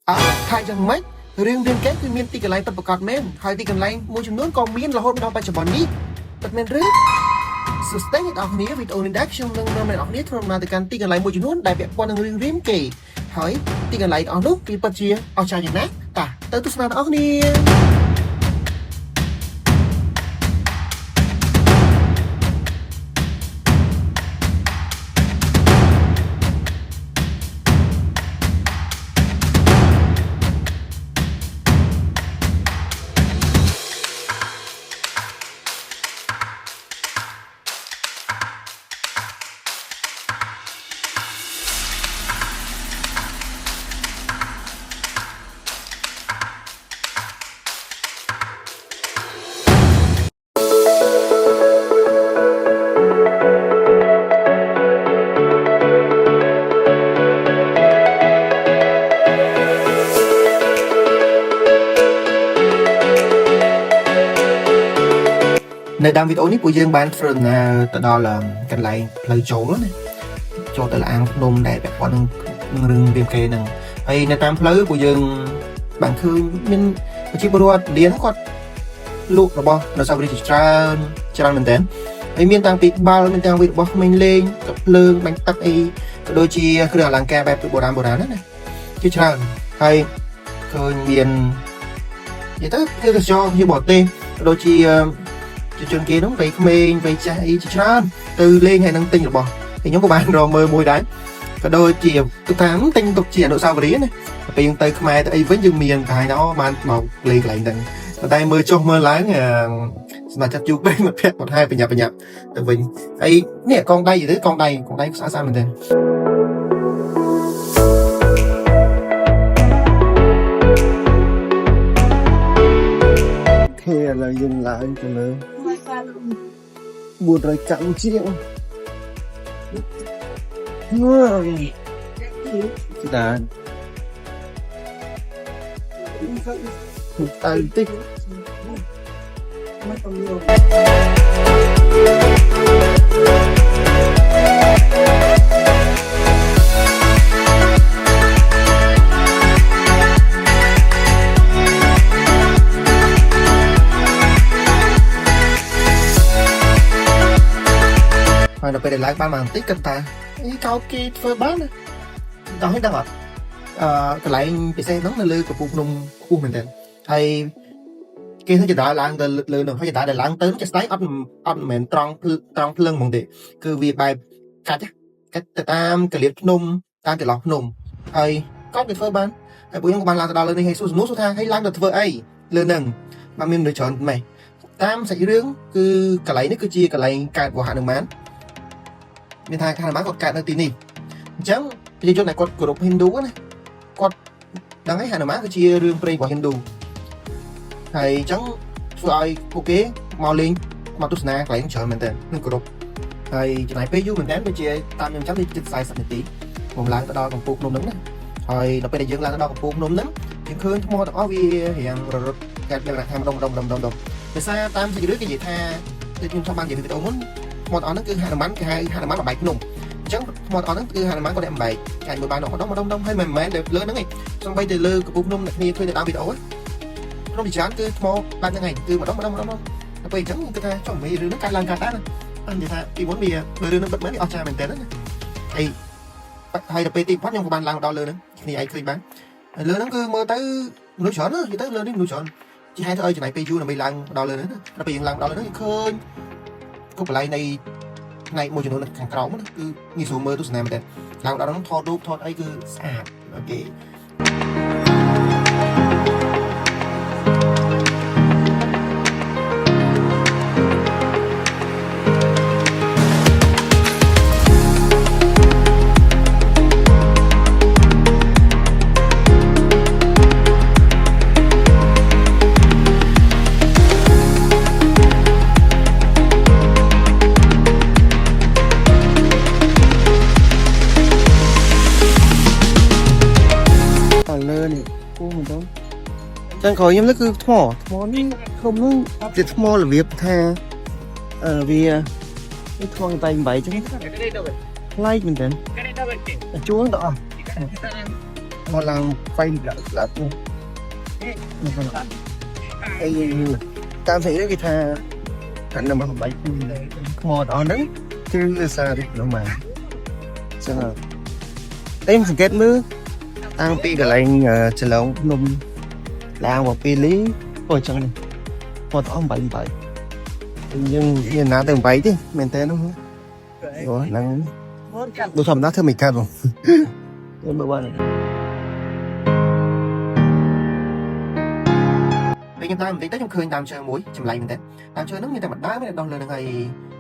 thay chẳng mấy riêng kết thì miền tây cái lại tập cọt men hai tây cái lại môi trường nước còn miền là hôm đó phải chọn bọn ní tập men rưỡi sustain ởนี้วิดีโอนี้ได้ช่วงนึงมันออกนี้ทรมานแต่การตีกันไหลมวยจุนได้แบบวันนึงริมกี่หอยตีกันไหลออกลูกปีปัจเจียเอาชาอย่างนั้นแต่เติร์ตุสนานออกนี้ ในดังวิดีโอนี้ปุยยังบานฟรนแต่ดอลกันไหลเลยโจแล้วเนี่ยโจแต่ละอังนมได้แบบว่านึงรึงเบียมเกนึงไอในตามเพลย์ปุยยังบางคืนมันชิบรัวเดียนก็ลูกระบอเราสาวดิจิทัลจานเหมือนเดิมไอเมียนต่างปีบาลเมียนต่างวิดีโอไม่เล่นกับเลื่อนบางตักไอโดยเฉพาะเครื่องหลังแกแบบโบราณนั่นนะที่จานไอเคยเมียนอย่างนั้นคือกระจอกที่บอกเต้โดยเฉพาะchuyện kia đúng vậy mình vậy chạy chán từ lên hay năng tinh được bỏ thì nhóm của bạn rồi mời mùi đấy và đôi chiều tôi thám tinh tục chuyện độ sau và này tiền tới mai tới với dương miền thái nó mà màu liền lại đằng tay mưa cho mưa láng mà chặt chuột bên một phép một hai phải nhập từ vinh ấy nè con đây gì đấy con đây xã sao mình đây thế là dừng lại cho nó buồn rồi cặn chiếng đàn tay tích mà nó phải để lại ban màn tích cần ta cái cao kia phơi bán nữa đó hết đâu ạ cái lại bị xe nóng là lư của phụ nung khu mình tên hay kia thấy chỉ đã lang từ lư nữa hay chỉ đã để lang tới nó chỉ lấy ăn mình trong lưng mong để cứ vì bài cách tam cái liệt nung tam cái lọc nung hay có cái phơi bán hay bữa những bạn làm từ đó lên hay số nút số thang hay lang được phơi ấy lên nâng mà mình lựa chọn mày tam sẽ rướng cứ cái lấy nó cứ chia cái lấy cài của hạ đường mán miền Thái khá là còn cạn ở tí nỉ chẳng thì chỗ này còn cổ độc Hindu này còn đáng ấy hà má cái chia riêng prey của Hindu thầy chẳng rồi ok màu linh mà tôi snap lại chờ mình tên nên cổ độc thầy chỗ này PU mình đến với chia tam nhân chắc đi chích sai sạch tí một lần đo còn phục nôm nấm này rồi nó bây giờ là đo còn phục nôm nấm những khơi mua tập áo vi hiện rồi gạt là hàng đồng để xa tam thì đứa cái gì tha thì trong ban gì thì tôi muốn một nó cứ hai mắn cái hai mắn là bảy nùng chắc một nó cứ hai mắn có đem bảy ngày 13 độ đó mà đông hay mềm mềm đẹp lớn đó ngay xong bây giờ lơ của bụng nung này thuê để tao bị ấu ấy nó bị chán cứ mò ban ngày cứ mà đông nó bây giờ cái ta cho mấy đứa nó cay lan cay tát anh thì ta đi muốn bia đứa nó bật mấy cái ocha mình té đấy hay là PT phát nhau của ban làm đo lơ nữa thì ai khơi bán lơ nó cứ mơ tới núi chọn á thì tới lơ đến núi chọn chỉ hai thôi chỗ này PU là bị lăn đo lơ nữa nó bị lăn đo lơ nó khơi có phải này môi trường nó càng cóng cứ như số mơ tôi sẽ làm được làm đó nó thọt đúc thọt ấy cứ sạch ok จังขอยิ้มแล้วคือหมอนี่không nóติดหมอหรือเวียบแท้vì cái thon tay bảy chứ like mình đến chúa đó họ làm quay là ai tam thấy cái tha thành là bằng bảy mò đó đấy chứ sao đi nó mà sao nào em phải kết nữa ăn pi cái lạnh chờ lâu nôm làm một pi lý ôi chẳng này mò đó bảy bảy nhưng nhìn nào từng bảy chứ mình thấy nó rồi năng đồ thầm đó thưa mình cắt rồi em bữa này ពេលខ្ញុំតាមបន្តិចទៅខ្ញុំឃើញតាមជើងមួយចម្លែកមែនតើតាមជើងហ្នឹងមានតែម្ដាយមានតែដោះលើនឹងហើយ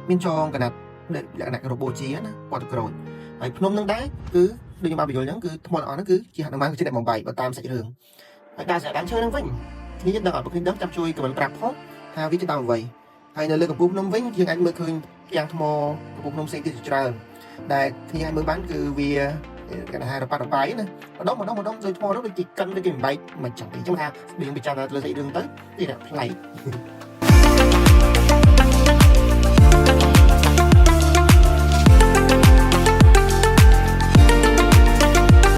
មានចងកណាត់លក្ខណៈរបូជាណាពណ៌ក្រូចហើយភ្នំហ្នឹងដែរគឺដូចខ្ញុំបានបញ្យល់អញ្ចឹងគឺថ្មទាំងអស់ហ្នឹងគឺជាហនុមានគឺជាអ្នកបំបីបើតាមសាច់រឿងហើយតាមសាច់ដើមឈើហ្នឹងវិញនេះយើងដឹងអត់បើឃើញដឹងចាំជួយខមមិនប្រាប់ផងថាវាជាដើមអ្វីហើយនៅលើកំពូលភ្នំវិញយើងអាចមើលឃើញយ៉ាងថ្មកំពូលភ្នំផ្សេងទៀតជាច្រើនដែលខ្ញុំអាចមើលបានគឺវាគេថារប៉ាត់របាយណាម្ដងដូចថ្មនោះដូចគេកិនដូចគេបំបែកមិនចឹងទេចឹងថាយើងពិចារណាលើសាច់រឿងទៅវាតែប្លែក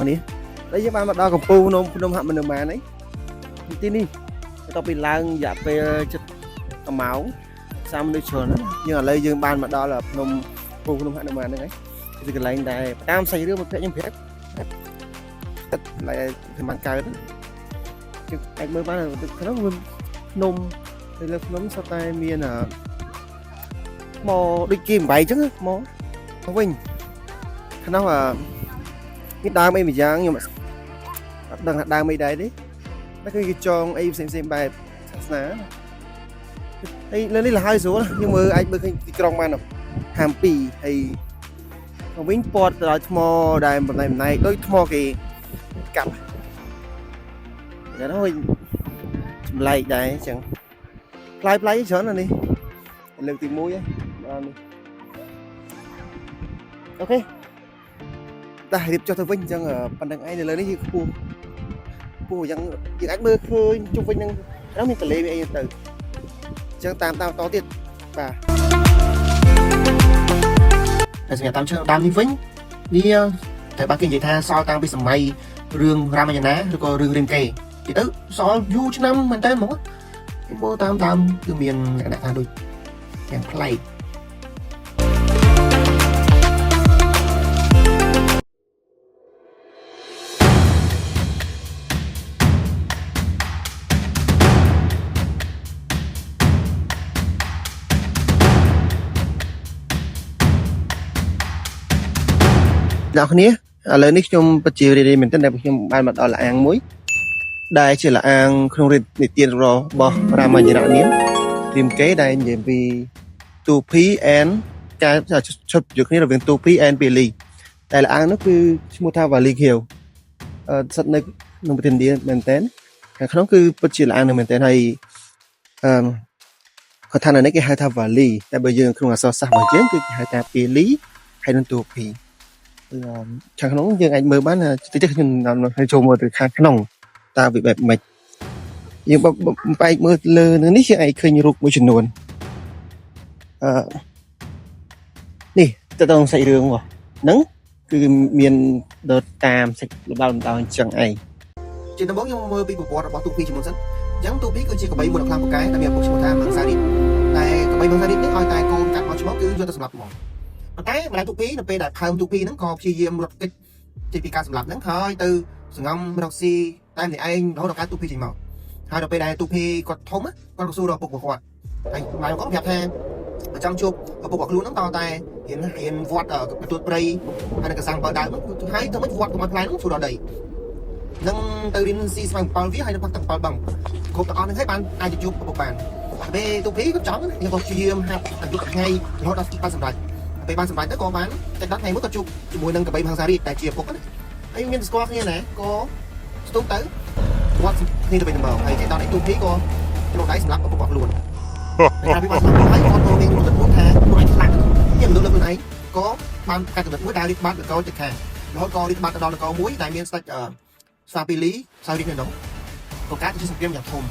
នេះđâyយើងបានមកដល់កំពូលភ្នំហនុមានហ្នឹងទីនេះបន្ទាប់ពីឡើងរយៈពេល7ម៉ោង30minuitច្រើនយើងឥឡូវយើងបានមកដល់ភ្នំហនុមានហ្នឹងហើយគឺកន្លែងដែលតាមសាច់រឿងមកភ័ក្រខ្ញុំប្រាប់ទឹកឡើយតែមិនកើតជឹកអាចមើលបានក្នុងភ្នំទៅលើភ្នំសុទ្ធតែមានមកដូចគេបំបែកអញ្ចឹងមកវិញក្នុងមានដើមអីមួយយ៉ាងខ្ញុំអត់ដឹងថាដើមអីដែរទេតែគឺគេចងអីផ្សេងបែបសាសនាហើយលើនេះលហើយស្រួលខ្ញុំមើលអាចមើលឃើញទីក្រុងបានហាមពីហើយវិញពណ៌ដល់ថ្មដែលបណ្ដៃដូចថ្មគេកាប់យ៉ាងនោះចម្លែកដែរអញ្ចឹងផ្លែច្រើនណាស់នេះលើកទី1ហ្នឹងបាទនេះអូខេតែរៀបចុះទៅវិញអញ្ចឹងប៉ុណ្្នឹងឯងនៅលើនេះគឺខ្ពស់យ៉ាងយើងអាចមើលឃើញជុំវិញនឹងហ្នឹងមានទន្លេមានអីទៅអញ្ចឹងតាមតទៀតបាទតែសម្រាប់តាមជើងដើមនេះវិញវាតែបើគេនិយាយថាសល់តាំងពីសម័យរឿងរាមាយណៈឬក៏រឿងរាមកេរ្តិ៍ទៅសល់យូរឆ្នាំមែនតើហ្មងគេមើលតាមគឺមានលក្ខណៈថាដូចយ៉ាងប្លែកអ្នកគ្នាឥឡូវនេះខ្ញុំពិតជារីករាយមែនទែនដែលខ្ញុំបានមកដល់លាងមួយដែលជាលាងក្នុងនិទានរបស់រាមាយណៈនាមរាមកេរ្តិ៍ដែលនិយាយពីទូភី and ការឈប់យកគ្នារវាងទូភី and ពាលីតែលាងនោះគឺឈ្មោះថាវ៉ាលីខៀវស្ថិតនៅក្នុងប្រទេសឥណ្ឌាមែនទែនខាងក្នុងគឺពិតជាលាងនឹងមែនទែនហើយគាត់ថានៅនេះគេហៅថាវ៉ាលីតែបើយើងក្នុងអក្សរសាស្ត្ររបស់យើងគឺគេហៅថាពាលីហើយនឹងទូភីខាងក្នុងយើងអាចមើលបានតិចខ្ញុំចូលមើលទៅខាងក្នុងតើវាបែបម៉េចយើងបែកមើលលើនេះយើងអាចឃើញរូបមួយចំនួននេះទៅដល់សាច់រឿងហ្នឹងគឺមានដល់តាមសាច់លំដាប់អញ្ចឹងឯងជាដំបូងខ្ញុំមើលពីប្រវត្តិរបស់ទូភីជាមុនសិនអញ្ចឹងទូភីគឺជាកបីមួយខ្លាំងពូកែដែលមានឪពុកឈ្មោះថាមង្សារីតតែកបីមង្សារីតនេះឲ្យតែកូនកាត់មកឈ្មោះគឺយកទៅសម្លាប់ហ្មងតែម្ដាយទូភីនៅពេលដែលផើមទូភីហ្នឹងក៏ព្យាយាមរត់គេចចេញពីការសម្លាប់ហ្នឹងហើយទៅសង្ងំរកស៊ីតែម្នាក់ឯងរហូតដល់ការទូភីចេញមកហើយដល់ពេលដែលទូភីគាត់ធំគាត់ក៏សួរដល់ឪពុករបស់គាត់ហើយម៉ែគាត់ប្រាប់ថាចង់ជួបឪពុករបស់ខ្លួនហ្នឹងតតែហ៊ានវត្តបន្ទួតព្រៃហើយនឹងកសាំងបើដើមហើយទៅមិនវត្តកម្ពុជាហ្នឹងសួរដល់ដីនឹងទៅរៀនស៊ីស្វែង7វាហើយនៅផឹកទាំង7បឹងគ្រប់ទាំងអស់ហ្នឹងហើយបានអាចទៅជួបឪពុកបានពេលទូភីគាត់ចង់ខ្ញុំក៏ព្យាយាមហាត់តែយប់ថ្ងៃរហូតដល់បានសម្រេចពេលបានសម្រេចទៅក៏បានតែដល់ថ្ងៃមួយក៏ជួបជាមួយនឹងកបីមង្សារីតតែជាឪពុកណាហើយមានស្គាល់គ្នាណាក៏ស្ទុះទៅវត្តគ្នាទៅវិញទៅមកហើយដល់នេះទូភីក៏ចូលដៃសម្រាប់ឪពុករបស់ខ្លួនហើយពីបានសម្រាប់ហើយគាត់ក៏មានរត់ទៅថាខ្លួនឯងខ្លាំងខ្ញុំលើកខ្លួនឯងក៏បានកាត់កំណត់មួយដែលរីកបាត់នគរចិត្តខាងរហូតក៏រីកបាត់ទៅដល់នគរមួយដែលមានស្ដេចសាពីលីសារីនៅនោះក៏កើតជាសង្គ្រាមយ៉ាងធំ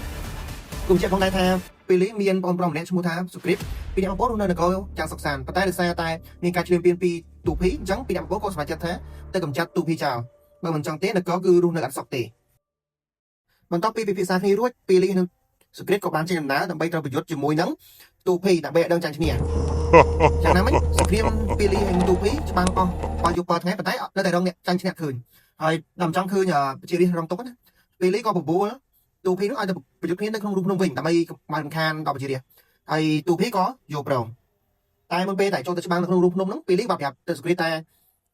គុំជាផងដែរថាពេលនេះមានបងប្រុសម្នាក់ឈ្មោះថាសុគ្រីពពីអ្នកបងប្អូននៅនគរយ៉ាងសុខសាន្តប៉ុន្តែដោយសារតែមានការឈ្លានពានពីទូភីអញ្ចឹងពីអ្នកបងប្អូនក៏សម្រេចចិត្តថាទៅកម្ចាត់ទូភីចោល បើមិនចង់ទេនគរគឺរស់នៅអត់សុខទេបន្ទាប់ពីពិភាក្សាគ្នារួចពីលីនឹងសុគ្រីតក៏បានចេញដំណើរដើម្បីត្រូវប្រយុទ្ធជាមួយនឹងទូភីដើម្បីឲ្យដឹងចាញ់ឈ្នះយ៉ាងណាមិញសង្គ្រាមពីលីហើយទូភីច្បាំងអស់បើយក7ថ្ងៃប៉ុន្តែនៅតែរងអ្នកចាញ់ឈ្នះឃើញហើយដល់ចង់ឃើញប្រជារាស្ត្ររងទុកណាពីលីក៏បបួលទូភីនោះឲ្យទៅប្រយុទ្ធគ្នានៅក្នុងរូបភ្នំវិញដើម្បីបានរំខានដល់ប្រជារាស្ត្រហើយទូភីក៏យកព្រមតែមុនពេលតែចូលទៅច្បាំងនៅក្នុងរូបភ្នំហ្នឹងពីលីបានប្រាប់ទៅសុគ្រីតតែ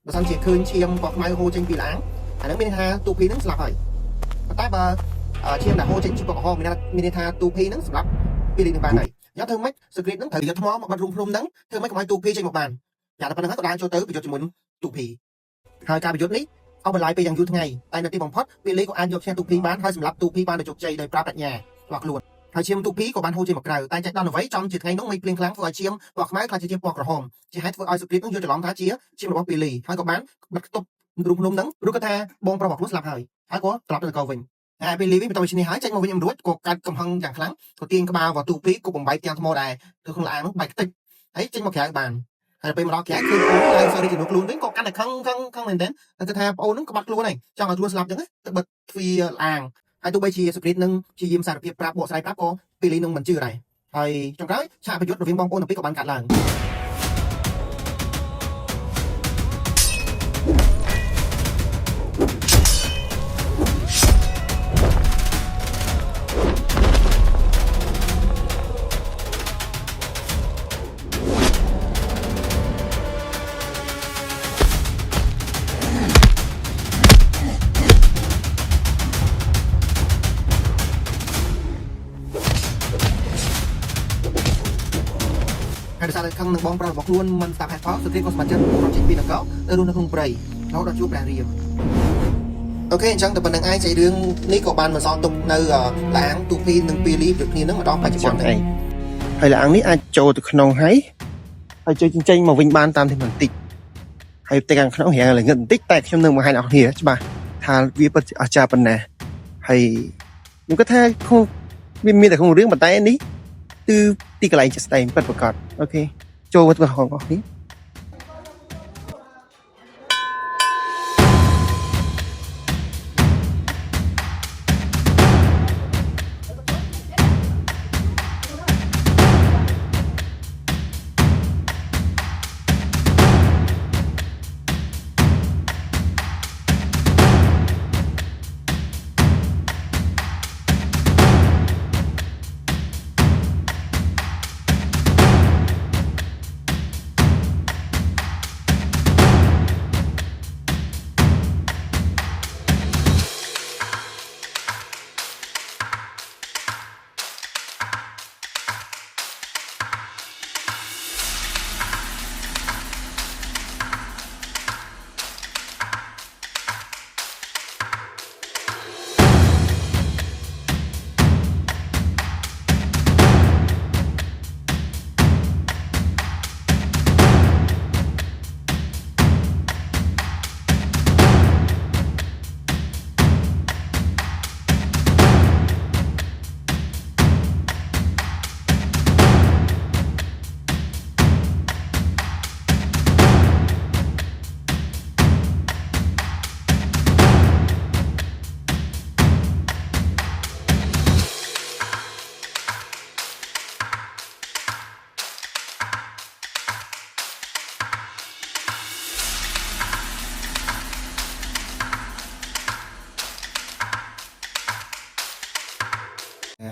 បើសិនជាឃើញឈាមពណ៌ខ្មៅហូរចេញពីលាងអាហ្នឹងមានន័យថាទូភីហ្នឹងស្លាប់ហើយប៉ុន្តែបើឈាមដែលហូរចេញពីពណ៌ក្រហមមានន័យថាទូភីហ្នឹងសម្រាប់ពីលីនឹងបានហើយយកធ្វើម៉េចសុគ្រីតហ្នឹងត្រូវយកថ្មមកបាត់រូបភ្នំហ្នឹងធ្វើម៉េចកុំឲ្យទូភីចេញមកបានយ៉ាងតែប៉ុណ្្នឹងហើយក៏បានចូលទៅប្រយុទ្ធជាមួយទូភីហើយការប្រយុទ្ធនេះអស់បន្លាយពេលយ៉ាងយូរថ្ងៃតែនៅទីបំផុតពីលីក៏អាចយកឈ្នះទូភីបានហើយសម្រាប់ទូភីបានទៅជោគជ័យដោយប្រើប្រាជ្ញារបស់ខ្លួនហើយឈាមទូភីក៏បានហូរចេញមកក្រៅតែចេះដល់អ្វីចំជាថ្ងៃនោះមេឃភ្លៀងខ្លាំងធ្វើឲ្យឈាមពណ៌ខ្មៅខ្លាចជាឈាមពណ៌ក្រហមជាហេតុធ្វើឲ្យសុគ្រីតនឹងយល់ច្រឡំថាជាឈាមរបស់ពីលីហើយក៏បានបិទគប់រូបភ្នំហ្នឹងព្រោះគាត់ថាបងប្រុសរបស់ខ្លួនស្លាប់ហើយក៏ត្រឡប់ទៅនគរវិញហើយពីលីវិញបន្ទាប់ពីឈ្នះហើយចេញមកវិញអំរួចក៏កាត់កំហឹងយ៉ាងខ្លាំងក៏ទាញក្បាលរបស់ទូភីក៏បំបែកទាំងថ្មដែរទៅក្នុងលាងនោះបែកខ្ទេចហើយចេញមកក្រៅបានហើយពេលមកដល់ក្រៅឃើញអូនឡើងសរីជំនួសខ្លួនវិញក៏កាន់តែខឹងមែនទែនតែគាត់ថាប្អូនហ្នឹងក្បត់ខ្លួនហើយចង់ឲ្យខ្លួនស្លាប់ចឹងទៅបិទទ្វារលាងហើយទោះបីជាសុគ្រីតនឹងជាយាមសារភាពប្រាប់បកស្រាយប្រាប់ក៏ពីលីនឹងមិនជឿដែរហើយចុងក្រោយឆាកប្រយុទ្ធរវាងបងប្អូនទាំងពីរក៏បានកាត់ឡើងហើយដោយសារតែខឹងនឹងបងប្រុសរបស់ខ្លួនមិនស្ដាប់ហេតុផលសុគ្រីតក៏សម្រេចចិត្តប្រជិញពីនគរទៅរស់នៅក្នុងព្រៃរហូតដល់ជួបព្រះរាមអូខេអញ្ចឹងតែប៉ុណ្្នឹងឯងចៃរឿងនេះក៏បានបន្សល់ទុកនៅលាងទូភីនិងពីលីប្រគ្នានឹងមកដល់បច្ចុប្បន្នដែរហើយលាងនេះអាចចូលទៅក្នុងហើយចូលចេញមកវិញបានតាមទីបន្តិចហើយទៅខាងក្នុងរៀងល្ងឹតបន្តិចតែខ្ញុំនឹងបង្ហាញអ្នកគ្នាច្បាស់ថាវាពិតជាអស្ចារ្យប៉ុណ្ណាហើយខ្ញុំគិតថាមានតែក្នុងរឿងប៉ុន្តែនេះគឺទីកន្លែងជាក់ស្ដែងពិតប្រាកដអូខេចូលទៅของអស់នេះ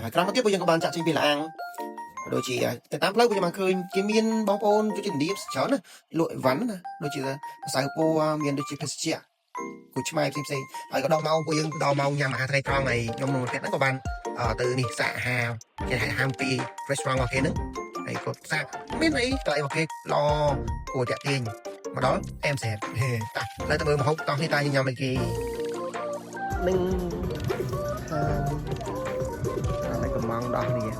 ហើយក្រោយមកទៀតពួកយើងក៏បានចាក់ចេញពីលាងដូចជាទៅតាមផ្លូវពួកយើងបានឃើញគេមានបងប្អូនជួយជំនាញច្រើនណាលក់អីវ៉ាន់ណាដូចជាម្សៅពោមានដូចជាភេសជ្ជៈគូឆ្មៃផ្សេងហើយក៏ដល់ម៉ោងពួកយើងដល់ម៉ោងញ៉ាំអាហារថ្ងៃត្រង់ហើយខ្ញុំក្នុងប្រទេសហ្នឹងក៏បានទៅនេះសាកអាហារគេហៅហាមពី restaurant របស់គេហ្នឹងហើយក៏សាកមានអីកន្លែងរបស់គេល្អគួរតាក់ទាញមកដល់អែមស្អាតតាឥឡូវទៅមើលម្ហូបតោះនេះតើញ៉ាំអីគេនឹងកំងដល់នេះ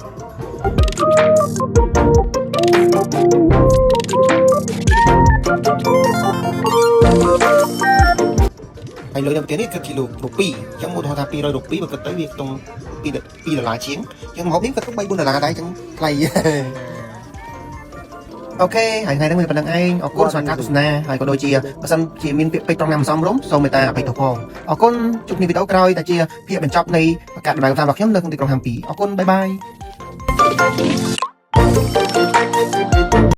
ហើយលុយនៅប្រទេសនេះគិតជារូពីចឹងមកថា200រូពីបើគិតទៅវាខ្ទង់$2ជាងចឹងមកនេះគិតទៅ$3-4ដែរចឹងថ្លៃ អូខេហើយថ្ងៃនេះមានប៉ុណ្្នឹងឯងអរគុណសម្រាប់ការទស្សនាហើយក៏ដូចជាបើសិនជាមានពាក្យពេចន៍ត្រង់ណាមិនសមរម្យសូមមេត្តាអភ័យទោសផងអរគុណជួបគ្នាវីដេអូក្រោយដែលជាភាគបញ្ចប់នៃការដំណើរតាមរបស់ខ្ញុំនៅក្នុងទីក្រុងហាំពីអរគុណបាយបាយ